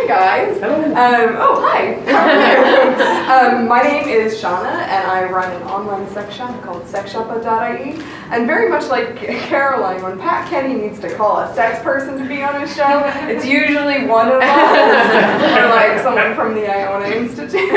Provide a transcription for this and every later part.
guys. Hello. Oh, hi. How are you? My name is Shawna, and I run an online sex shop called sexshoppa.ie. And very much like Caroline, when Pat Kenny needs to call a sex person to be on his show, it's usually one of us, or like someone from the Iona Institute.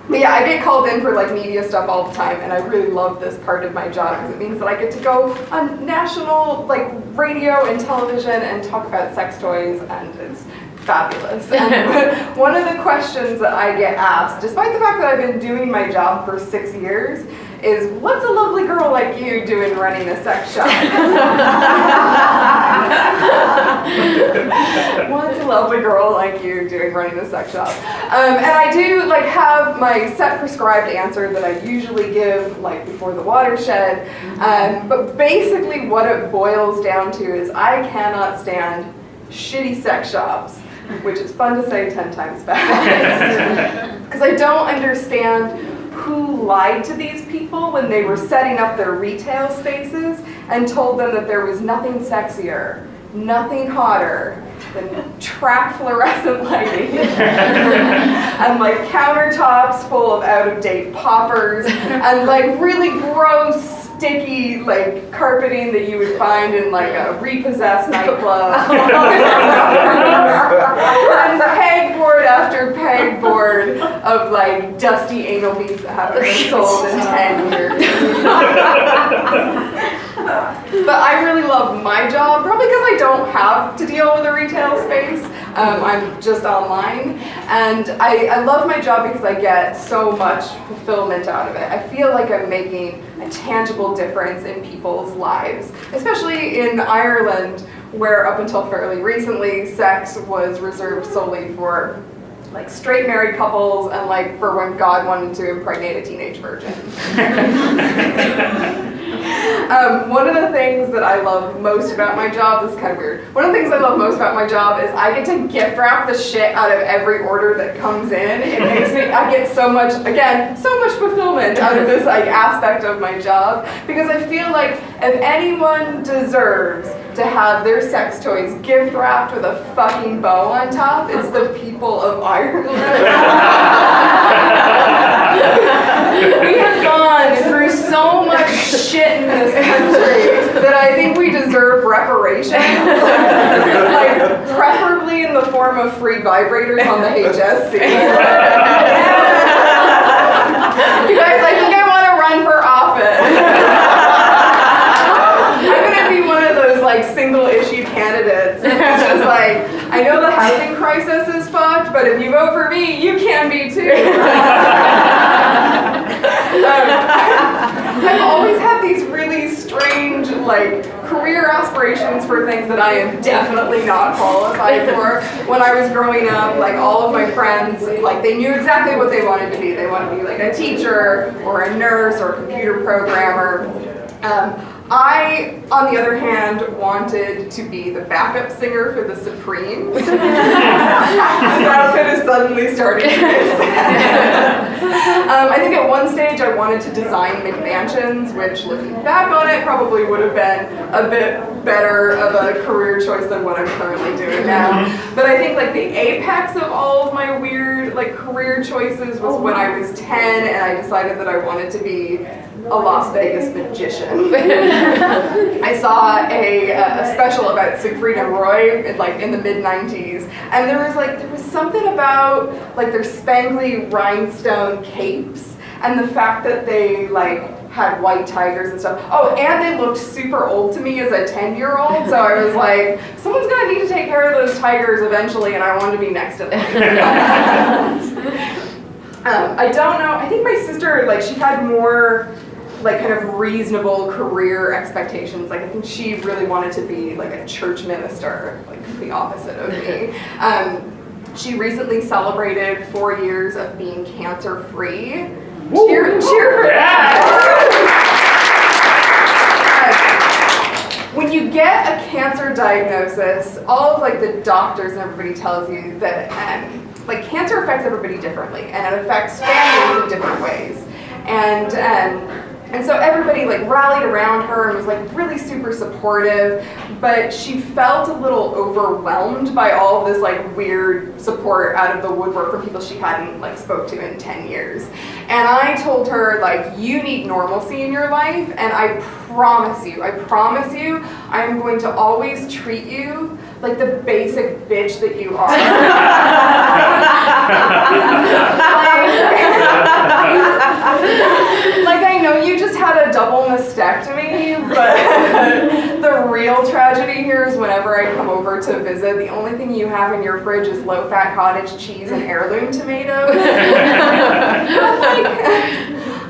But yeah, I get called in for like media stuff all the time, and I really love this part of my job because it means that I get to go on national like radio and television and talk about sex toys, and it's fabulous. And one of the questions that I get asked, despite the fact that I've been doing my job for 6 years, is what's a lovely girl like you doing running a sex shop? What's a lovely girl like you doing running a sex shop? And I do like have my set prescribed answer that I usually give like before the watershed. But basically what it boils down to is I cannot stand shitty sex shops, which is fun to say 10 times fast. Because I don't understand who lied to these people when they were setting up their retail spaces and told them that there was nothing sexier, nothing hotter than track fluorescent lighting and like countertops full of out-of-date poppers and like really gross sticky like carpeting that you would find in like a repossessed nightclub. And pegboard after pegboard of like dusty anal beads that haven't been sold in 10 years. But I really love my job, probably because I don't have to deal with a retail space. I'm just online, and I love my job because I get so much fulfillment out of it. I feel like I'm making a tangible difference in people's lives, especially in Ireland, where up until fairly recently, sex was reserved solely for like straight married couples and like for when God wanted to impregnate a teenage virgin. One of the things that I love most about my job, this is kind of weird, one of the things I love most about my job is I get to gift wrap the shit out of every order that comes in. It makes me, I get so much, again, so much fulfillment out of this like aspect of my job, because I feel like if anyone deserves to have their sex toys gift wrapped with a fucking bow on top, it's the people of Ireland. We have gone through so much shit in this country that I think we deserve reparations, like preferably in the form of free vibrators on the HSC. You guys, I think I want to run for office. I'm gonna be one of those like single issue candidates. It's just like, I know the housing crisis is fucked, but if you vote for me, you can be too. I've always had these really strange like career aspirations for things that I am definitely not qualified for. When I was growing up, like all of my friends, like they knew exactly what they wanted to be. They wanted to be like a teacher or a nurse or a computer programmer. I, on the other hand, wanted to be the backup singer for the Supremes. This outfit is suddenly starting to get sad. I think at one stage I wanted to design McMansions, which looking back on it probably would have been a bit better of a career choice than what I'm currently doing now. But I think like the apex of all of my weird like career choices was when I was 10 and I decided that I wanted to be a Las Vegas magician. I saw a special about Siegfried and Roy in the mid-90s, and there was something about like their spangly rhinestone capes and the fact that they like had white tigers and stuff. Oh, and they looked super old to me as a 10-year-old, so I was like, someone's gonna need to take care of those tigers eventually, and I wanted to be next to them. I don't know, I think my sister, like, she had more like kind of reasonable career expectations. Like I think she really wanted to be like a church minister, like the opposite of me. She recently celebrated 4 years of being cancer-free. Cheer for that! When you get a cancer diagnosis, all of like the doctors and everybody tells you that like cancer affects everybody differently, and it affects families in different ways. And And so everybody like rallied around her and was like really super supportive, but she felt a little overwhelmed by all this like weird support out of the woodwork from people she hadn't like spoke to in 10 years. And I told her, like, you need normalcy in your life, and I promise you, I am going to always treat you like the basic bitch that you are. Like, I know you just had a double mastectomy, but the real tragedy here is whenever I come over to visit, the only thing you have in your fridge is low-fat cottage cheese and heirloom tomatoes.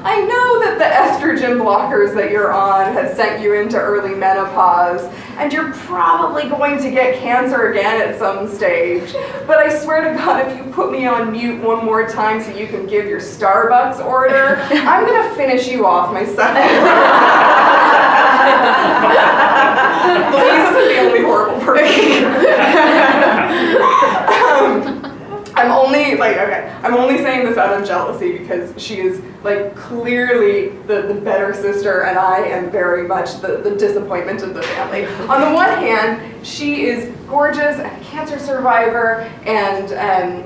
I know that the estrogen blockers that you're on have sent you into early menopause, and you're probably going to get cancer again at some stage. But I swear to God, if you put me on mute one more time so you can give your Starbucks order, I'm going to finish you off myself. Louise isn't the only horrible person. I'm only saying this out of jealousy because she is like clearly the better sister, and I am very much the disappointment of the family. On the one hand, she is gorgeous and a cancer survivor, and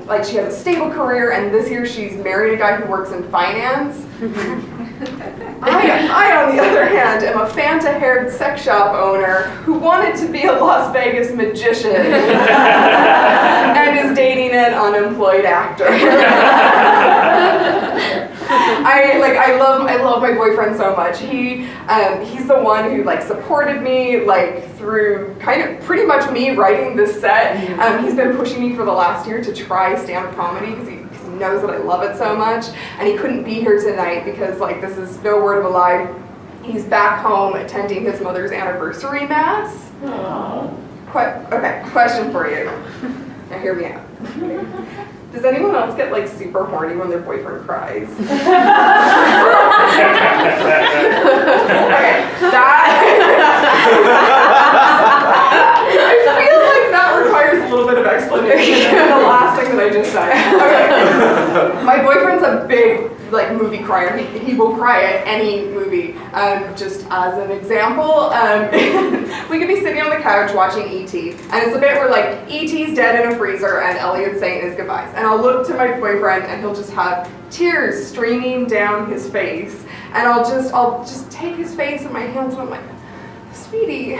like she has a stable career, and this year she's married a guy who works in finance. I, on the other hand, am a Fanta-haired sex shop owner who wanted to be a Las Vegas magician and is dating an unemployed actor. I love my boyfriend so much. He's the one who like supported me like through kind of pretty much me writing this set. He's been pushing me for the last year to try stand-up comedy because he knows that I love it so much, and he couldn't be here tonight because, like, this is no word of a lie, he's back home attending his mother's anniversary mass. Okay, question for you. Now hear me out. Does anyone else get like super horny when their boyfriend cries? Okay, I feel like that requires a little bit of explanation. The last thing that I just said. Okay. My boyfriend's a big like movie crier. He will cry at any movie. Just as an example, we could be sitting on the couch watching E.T. and it's a bit where like E.T.'s dead in a freezer and Elliot's saying his goodbyes. And I'll look to my boyfriend and he'll just have tears streaming down his face. And I'll just take his face in my hands and I'm like, sweetie,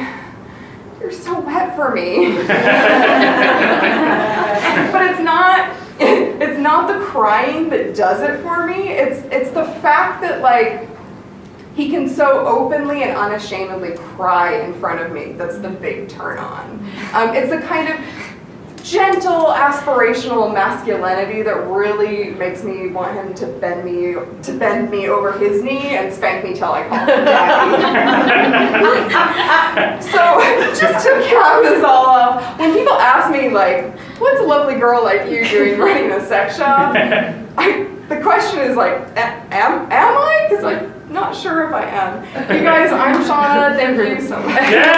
you're so wet for me. But it's not the crying that does it for me. It's the fact that like he can so openly and unashamedly cry in front of me. That's the big turn on. It's the kind of gentle, aspirational masculinity that really makes me want him to bend me over his knee and spank me till I call him daddy. So just to cap this all off, when people ask me like, what's a lovely girl like you doing running a sex shop? The question is like, am I? Because I'm not sure if I am. You guys, I'm Shawna. Thank you so much. Yeah.